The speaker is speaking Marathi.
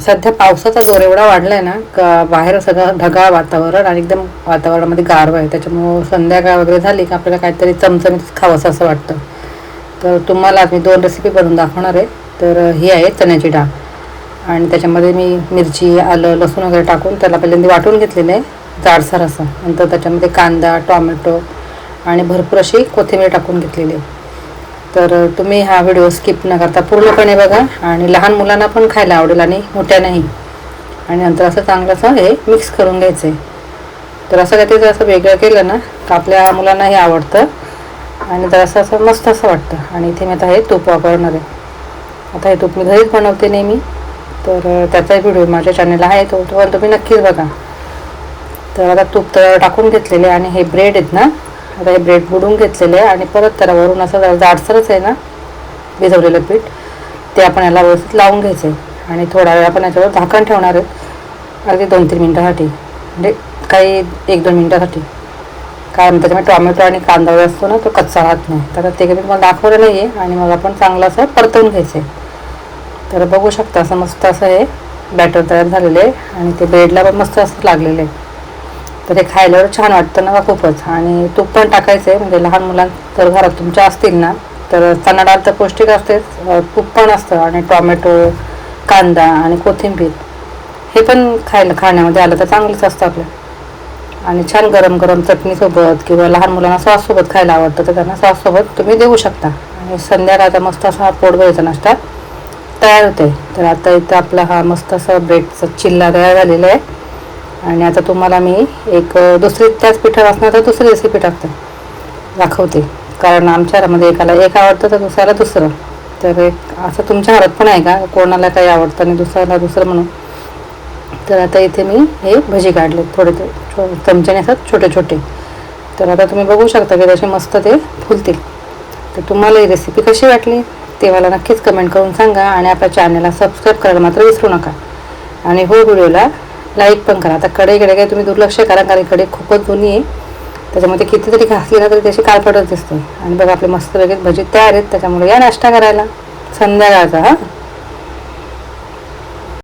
सध्या पावसाचा जोर एवढा वाढलाय ना का बाहेर सगळं ढगाळ वातावरण आणि एकदम वातावरणामध्ये गारवा आहे. त्याच्यामुळं संध्याकाळ वगैरे झाली की आपल्याला काहीतरी चमचमीत खावंसं असं वाटतं. तर तुम्हाला मी 2 रेसिपी बनवून दाखवणार आहे. तर ही आहे चण्याची डाळ आणि त्याच्यामध्ये मी मिरची, आलं, लसूण वगैरे टाकून त्याला पहिल्यांदा वाटून घेतलेलं आहे जाडसर असं. नंतर त्याच्यामध्ये कांदा, टोमॅटो आणि भरपूर अशी कोथिंबीर टाकून घेतलेली आहे. तर तुम्ही हा व्हिडिओ स्किप न करता पूर्णपणे बघा आणि लहान मुलांना पण खायला आवडेल आणि मोठ्यांनाही. आणि नंतर असं चांगलं असं हे मिक्स करून घ्यायचं आहे. तर असं काहीतरी असं वेगळं केलं ना तर आपल्या मुलांनाही आवडतं आणि तर असं मस्त असं वाटतं. आणि इथे मी आता हे तूप वापरणार आहे. आता हे तूप मी घरीच बनवते नेहमी. तर त्याचाही व्हिडिओ माझ्या चॅनलला आहे, तो पण तुम्ही नक्कीच बघा. तर आता तूप तर टाकून घेतलेले आणि हे ब्रेड आहेत ना, आता हे ब्रेड बुडून घेतलेले आहे आणि परत त्याला वरून असं जाडसरच आहे ना भिजवलेलं पीठ, ते आपण याला व्यवस्थित लावून घ्यायचं आहे. आणि थोडा वेळ आपण याच्यावर झाकण ठेवणार आहे, अगदी 2-3 मिनटासाठी, म्हणजे काही 1-2 मिनटासाठी. काय म्हणतात त्याच्यामुळे टोमॅटो आणि कांदा असतो ना तो कच्चा राहत नाही. तर ते काही तुम्हाला दाखवलं नाही आहे आणि मग आपण चांगलं असं परतवून घ्यायचं आहे. तर बघू शकता असं मस्त असं हे बॅटर तयार झालेलं आहे आणि ते ब्रेडला पण मस्त असं लागलेलं आहे. तर हे खायला छान वाटतं ना खूपच. आणि तूप पण टाकायचं आहे, म्हणजे लहान मुलांना तर घरात तुमच्या असतील ना तर चणा डाळ तर पौष्टिक असतेच, तूप पण असतं आणि टोमॅटो, कांदा आणि कोथिंबीर हे पण खाण्यामध्ये आलं तर चांगलंच असतं आपलं. आणि छान गरम गरम चटणीसोबत किंवा लहान मुलांना सॉससोबत खायला आवडतं तर त्यांना सॉससोबत तुम्ही देऊ शकता. आणि संध्याकाळचा मस्त असा पोटभरीचा नाश्ता तयार होते. तर आता इथं आपला हा मस्त असा ब्रेडचा चिल्ला तयार झालेला आहे. आणि आता तुम्हाला मी एक दुसरी त्याच पिठावर असणार तर दुसरी रेसिपी दाखवते, कारण आमच्या घरामध्ये एकाला एक आवडतं तर दुसऱ्याला दुसरं. तर एक असं तुमच्या घरात पण आहे का कोणाला काही आवडतं आणि दुसऱ्याला दुसरं म्हणून? तर आता इथे मी हे भजी काढले थोडे चमच्याने असतात छोटे छोटे. तर आता तुम्ही बघू शकता की तसे मस्त ते फुलतील. तर तुम्हाला ही रेसिपी कशी वाटली ते मला नक्कीच कमेंट करून सांगा आणि आपल्या चॅनलला सबस्क्राईब करायला मात्र विसरू नका. आणि हो व्हिडिओला लाईक पण करा. आता कढईकडे काही तुम्ही दुर्लक्ष करा, कारण कढई खूपच जुनी आहे, त्याच्यामध्ये कितीतरी घासली ना तरी त्याची काळपटच दिसते. आणि बघा आपले मस्त वेगळे भजी तयार आहेत. त्याच्यामुळे या नाश्ता करायला संध्याकाळचा. हां.